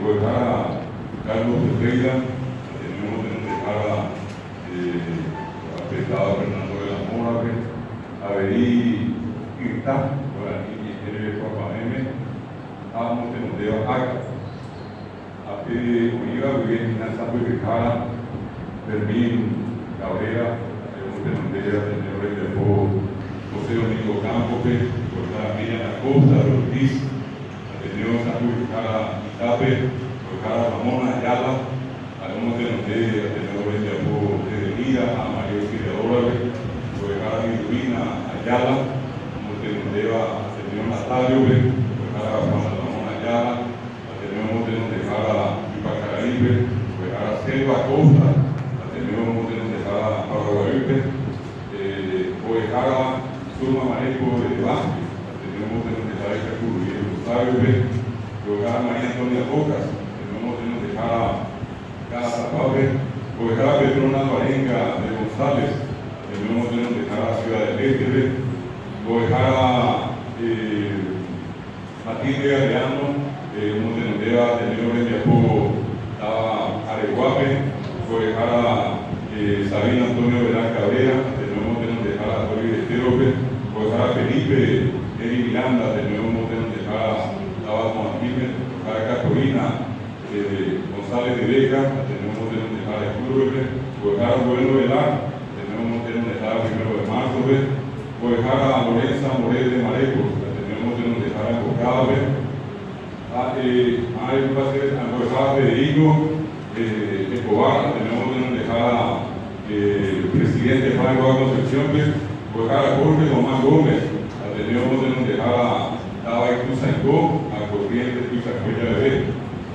Goicara, Carlos de Freira, tenemos de Goicara, afectado Fernando de la Mora, Averí, Irta, Guaraní, Eres Papameme, Amos de Mondeo Aca, Ape Univa, Vivienda Finanza Goicara, Fermín, Cabrera, tenemos de Mondeo, tenemos de José Domingo Campos, Goicara Miriam Acosta, Ortiz, tenemos a Goicara Itape, Goicara Ramona Ayala, algunos de los tenedores de apoyo de Vida, a María Auxiliadora, Goicara Viduvina Ayala, como tenedora a señor Natalio, Goicara Ramona Ayala, tenemos de donde Goicara Ipacaraíbe, Goicara Selva Costa, tenemos de donde Goicara Paraguayupe, Goicara Suma Manejo de Vázquez, tenemos de donde Goicara Cacuru y Rosario, Goicara María Antonia Rocas, tenemos de donde Goicara Casa Pape, Goicara Petrona Varenga de González, tenemos de donde Goicara Ciudad del Este, Goicara Matilde Areano, tenemos de donde tenedores de apoyo Areguape, Goicara Sabina Antonio Verán Cabrera, tenemos de donde Goicara Torri de Terope, Goicara Felipe Eri Miranda, tenemos de donde Goicara Juan Jiménez, Goicara Catorina González de Vega, tenemos de donde Goicara Curve, Goicara Bueno Velar, tenemos de donde Goicara Primero de Marzo, Goicara Lorenza Morel de Marecos, tenemos de donde Goicara Cocave, hay Goicara Federico Escobar, tenemos de donde Goicara presidente Franco de Concepción, Goicara Jorge Tomás Gómez, tenemos de donde Goicara Taba Ituzaingó, a Corrientes Ituzaingó Bebé,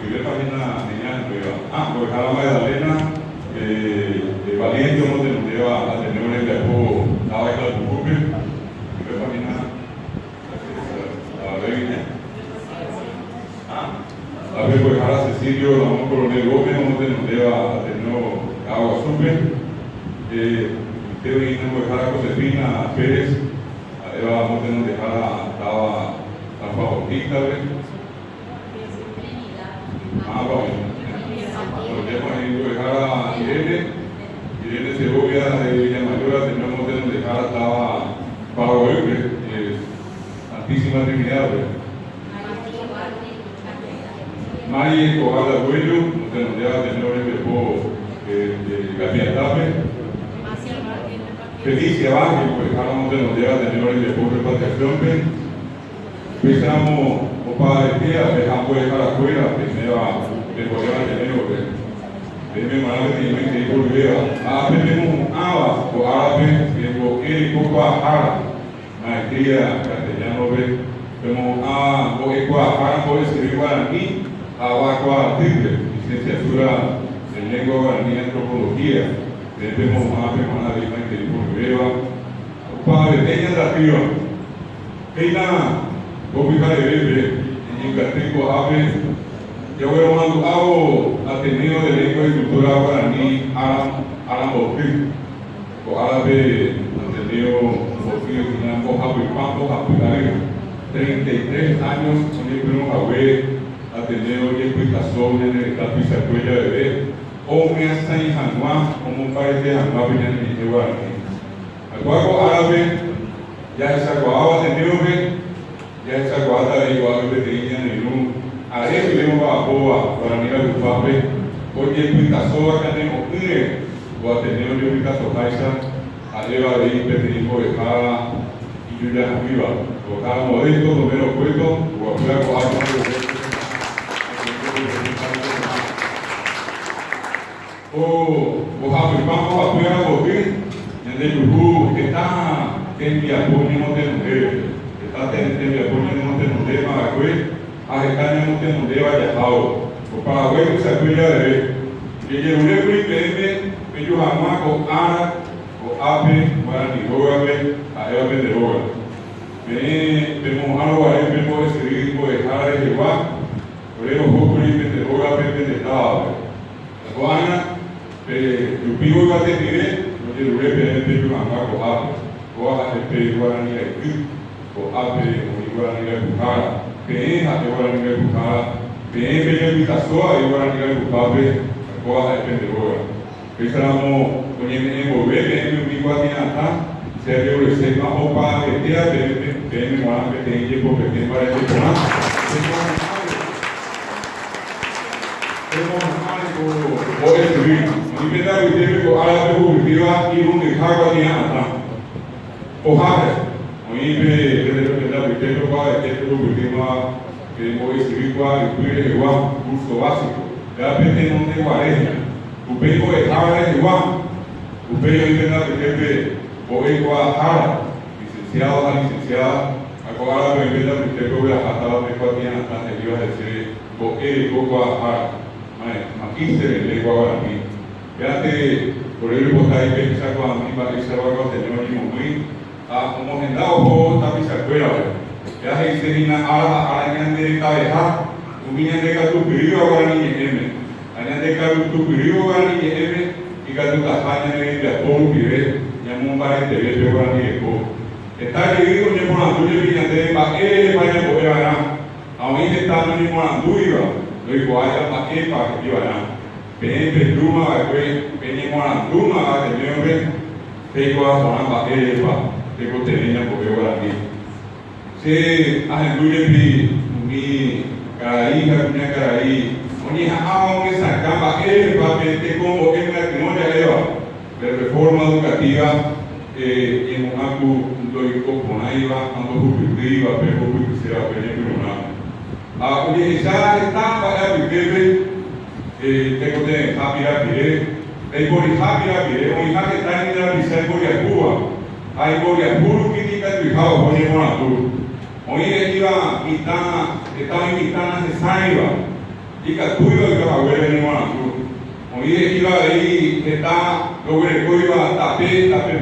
primer página señal, Goicara Magdalena, Valiente, donde nos lleva a tener un equipo, Taba Ituzaingó, primer página, a ver, Goicara Cecilio, Ramón Coronel Gómez, donde nos lleva a tener Agua Supe, Goicara Josefina Pérez, donde nos dejara Taba San Bautista, Goicara Irene Segovia de Villamayor, tenemos de donde Goicara estaba Paraguay, Santísima Trinidad, María Escobar de Abuelo, donde nos lleva a tener el equipo de Gapiatape, Felicia Vázquez, Goicara donde nos lleva a tener el equipo de repatriación, pensamos, Opa de Tía, dejamos Goicara afuera, pensaba que podían tener, Deme malam ini kita berbeza. Apa temos awa o árabe, temos ele pouco a maestria castellano be, temos o equaara por escrever guarani, awa qua triple, licenciatura en lengua guarani y antropología. Temos mana de maestria berbeza. Opa de tenha desafio. Keina, obrigar bebê, em catrico ave. Yo voy a mandar Ateneo de Lengua y Cultura Guaraní Aram Bofil, o árabe Ateneo Bofil, que ya Javi Pampo, Javi 33 años, son el primer Javi Ateneo y explicación en el Capiza Cuella de Bebé, o me hasta en Hanwá, como un país de Hanwá, viene en el Guaraní. El cuerpo árabe ya es aguado Ateneo, ya es aguada de igual que tenía en el mundo. A eso le vamos a boa para mirar el papel, porque explicación acá tenemos o Ateneo de explicación paisa, a llevar de impedimento de cada y yo ya arriba, o cada modesto, número cuento, o a fuera con algo. O Javi Pampo a fuera con él, en el grupo que está en mi apoyo no te mujer, está en mi apoyo no te mujer, más a Recania no tem mudeu a Yahau, o Paraguai que se acudia de ver. E ele não é por IPM, pediu Ramá, o Ara, o Ape, o Araniroga, a Elbe de Roga. Bem, temos algo aí, temos esse ritmo de Ara de Jehová, por ele o pouco de Roga, Pepe de Tal. Agora, o Pigo vai ter direito, o de Rebe, pediu Ramá, o Ape, o Ape, o Araniroga, o Ape, o Araniroga, Quem a Guaraní Bucara, bem bem só aí agora ninguém culpável agora arrepende agora pensamos conhece envolver bem me igual que nada se eu receber uma roupa que dia bem uma que tem que por que para que não o escrever e pedar o tempo para o viva e um de cada dia o hare o ibe pedar o tempo para que o viva que vou escrever para o igual curso básico já pretendo não ter guarda o bem o hare igual o bem o pedar o tempo o igual hare licenciado a licenciada agora o pedar o tempo vai a falar de qual dia na anterior a ser o igual hare magíster en lengua guaraní. Fíjate, por ello vos ahí pensás con a mí para que se va a tener un muy como agendado vos está pisa escuela. Ya se dice ni a arañan de cabeza, un niño de que tu periodo guaraní m, arañan de que tu periodo guaraní m y que tu campaña de todo vive, ya un par de veces guaraní de co. Está dividido en una tuya y de para que vaya a poder ganar. A mí está en una tuya. Igual a maquia para que viva bem bedruma vai bem morar druma vai ter bem pego a zona maquia para pego terreno por eu aqui se a gente me carai minha carai onde há que sacar maquia para ter como que não já leva de reforma educativa em um ato do coponaiva ando publiciva pego publicidade pelo a utilizar esta para vivir tengo de Javier Pire el por Javier Pire o hija que está en la visa por Cuba hay por puro que diga tu hija o por el hoy iba estaba invitando a Saiba y que tuyo que va a ver en el hoy iba ahí está lo que iba tapé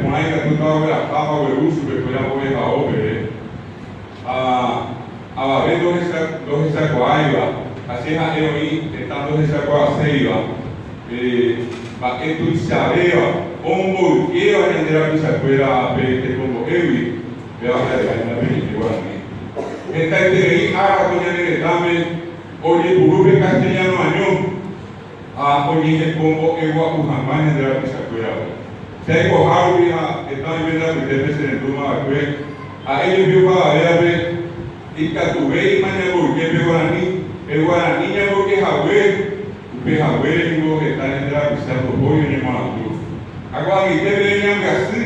por ahí que tú estabas ver la papa o el uso que fue la pobre a obra a ver dos esa coaiba, así es a heroí, estando esa coaceiba, para que tú sabes, como que va a entrar a esa escuela, pero como Ewi, que va a hacer la película. Esta es ahora con el examen, oye, Burube castellano año, oye, como Ewa Ujamán entrar a esa escuela. Si hay cojaria, están viendo que debe ser en tu madre, a ellos yo para ver. Y que tu ve y mañana porque el guaraní ya porque Javier digo que está en la pizarra de pollo en el malandro. Agora que te venían que así,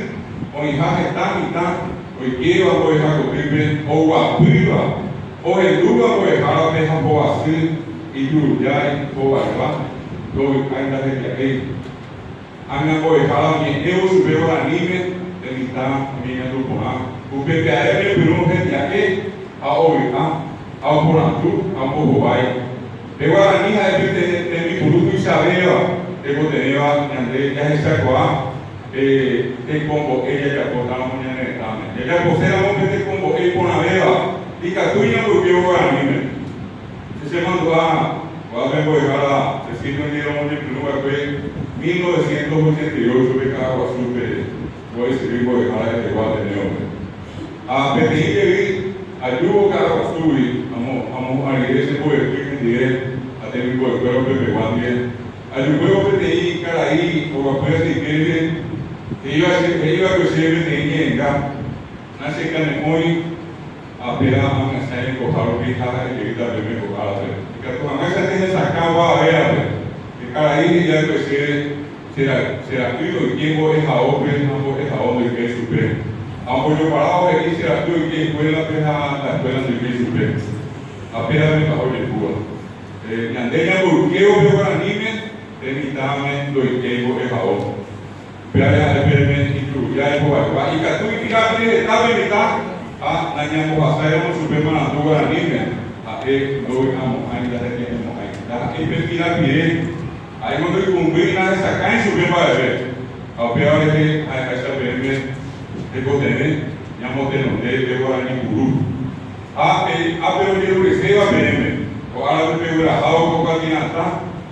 o hija está mitad, o que va a dejar con o guapiva, o el lugar o dejar a dejar por así, y tú ya y por allá, todo hay la gente aquí. Anda por dejar a mi ego sube guaraní, de mitad, mi niño por nada. Porque a él me piró gente aquí. Ao Poratu, ao Porroai. Eu era minha tem me produto e sabia, eu tenho andei já receber tem como ele já botar uma mulher também. Ele já você não tem como ele por na vela e que tu ia porque eu era minha. Se mandou o avião foi lá, se não deu onde no foi 1988 sobre carro super. Vou escrever foi lá de Guatemala. A PTI ayudo cada costumbre, vamos a la iglesia por el fin de a tener por el pueblo que me van bien. Ayudo que te di cada ahí, o a poder seguir, que iba a recibir de niña, nace que me muy a pegar a una serie de cosas que cada vez que me coja. Que tu mamá se tiene sacado a ver, que cada ahí ya será tuyo y quien voy a hombre, no voy a hombre que es super. Aunque yo paraba de aquí, será tú y que escuela la escuela de Cristo Supremo. Apenas me bajó de Cuba. Me andé ya burqueo de guaraníes, de mi dame, lo que es ahora. Pero ya de verme y ya es guay. Y que tú y que la estaba en mitad, la ñamo a hacer un supremo a tu guaraníes. A que no vamos a ir a hacer tiempo ahí. La que mentira pide, ahí no estoy cumpliendo nada de sacar en supremo a ver. A peor es que hay que hacer verme. De Cotené, llamo de donde de Guaraní Guru. Pero yo recebo a Benem, o a la de Brajao, o a Dinata,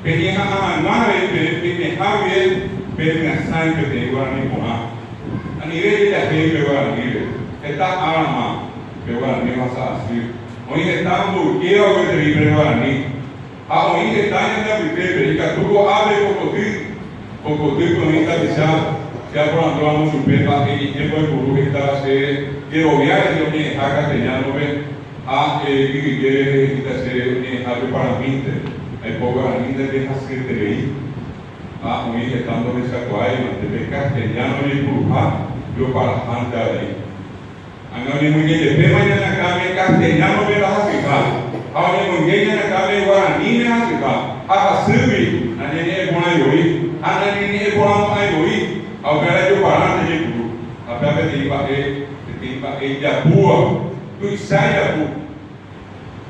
venía a Mare, venía a Javier, venía a Sánchez de Guaraní Moná. A nivel de la gente de Guaraní, está Arma, de Guaraní vas a decir. Hoy está en Burquía o de Libre Guaraní. A hoy está en la Biblia, y que tuvo ave poco tiempo en esta quizá, ya por ando vamos un pepa y tiempo de gurú que está que obviar yo ni a castellano ve a que se ni a para mí hay poco a mí de hacer de ahí a hoy estando en esa cuadra de castellano y bruja yo para andar ahí anga ni muy que de mañana acá en castellano me vas a fijar ahora muy bien acá me guaraní me vas a fijar a servir a ni es buena yo a ni es buena yo ahora yo para andar de gurú a ver de iba ella púa, tu Isaia pu.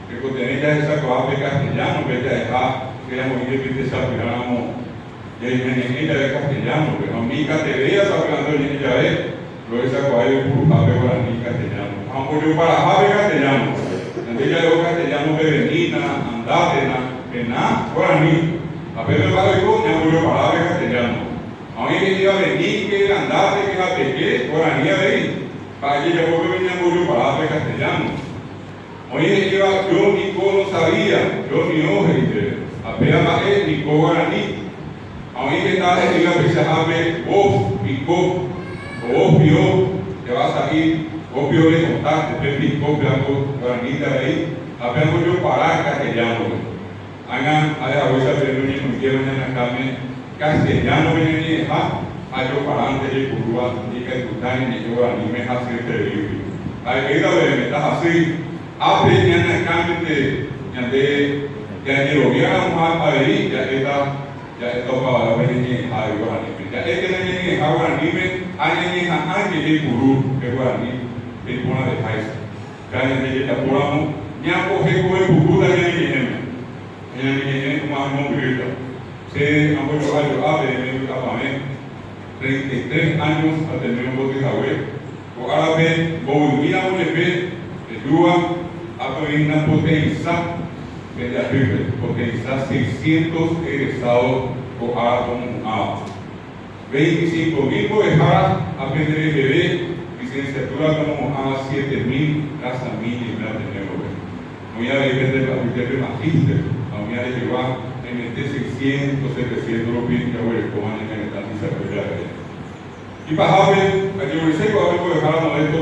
Que contiene ya esa coapa castellano, que ya está, que era muy bien que desarrollamos, y ahí viene ella de castellano, pero a mí categoría hablando en ella es, lo esa coapa de ave guaraní castellano. Vamos yo para ave castellano, donde ella lo castellano berenina, andátena, pena, guaraní. A ver, me va a decir, yo para ave castellano. A mí me iba a venir, que andate, que la pequé, guaraní a ver. Para que yo venía mucho para hablar castellano. Oye, yo ni no sabía, yo ni oje, apenas bajé ni guaraní. Oye, que tal es que la pesada me picó, obvio, que va a salir, obvio de contar, después picó, guaraní de ahí, apenas yo para castellano. Hagan, a veces pero ni me quiero en la carne, castellano viene ni ayo para antes de Curúa, ni que tú estás ni yo a mí me hace terrible. Hay que ir a ver, me estás así, abre ya en el cambio de lo que vamos a ver, ya está para ver ni a Guaraní. Ya es que ni a Guaraní, hay ni a alguien de Curú, que Guaraní, es una de Paisa. Ya ni a Curamos, ni a coger con el Curú, ya ni como a un grito. Se han vuelto a ver, me gusta 33 años a tener un bote de o árabe, volvía a un EP, de Dúa, a tener una potencia de la Biblia, potencia 600 egresados o árabe a 25,000 por dejar a aprender bebé, licenciatura como a 7,000 casa mínima de nuevo. Voy a depender de la magíster, voy a llevar en 600, 700 lo piden que como en el desarrollar. Y para ver, yo sé que voy a dejar a modesto